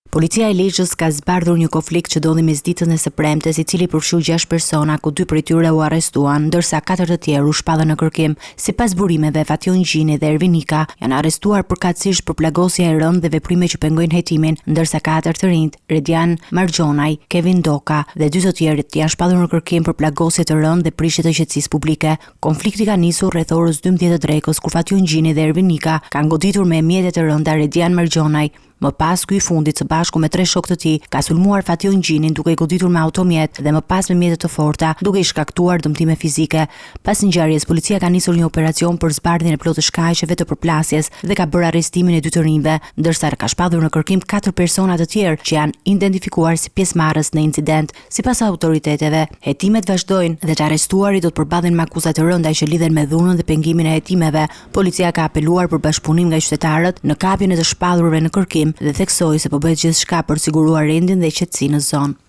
Policia e Lezhës ka zbardhur një konflikt që ndodhi mesditën e së premtes, i cili përfshi 6 persona, ku 2 prej tyre u arrestuan, ndërsa 4 të tjerë u shpallën në kërkim. Sipas burimeve, Fatjon Gjini dhe Ervin Nika janë arrestuar përkatësisht për plagosje e rëndë dhe veprime që pengojnë hetimin, ndërsa 4 të rinjt, Redian Margjonaj, Kevin Doka dhe 2 të tjerët janë shpallur në kërkim për plagosje të rëndë dhe prishje të qetësisë publike. Konflikti ka nisur rreth orës 12 të drekës, kur Fatjon Gjini dhe Ervin Nika kanë goditur me mjete të rënda Redian Margjonaj. Më pas, ky i fundit së bashku me 3 shokë të tij ka sulmuar Fatjon Gjinin duke i goditur me automjet dhe më pas me mjete të forta, duke i shkaktuar dëmtime fizike. Pas ngjarjes, policia ka nisur një operacion për zbardhjen e plotë shkaqeve të përplasjes dhe ka bërë arrestimin e 2 të rinjve, ndërsa ka shpallur në kërkim 4 persona të tjerë që janë identifikuar si pjesëmarrës në incident. Sipas autoriteteve, hetimet vazhdojnë dhe të arrestuarit do të përballen me akuza të rënda që lidhen me dhunën dhe pengimin e hetimeve. Policia ka apeluar për bashkëpunim nga qytetarët në kapjen e të shpallurve në kërkim dhe theksoi se po bëhet gjithçka për të siguruar rendin dhe qetësinë në zonë.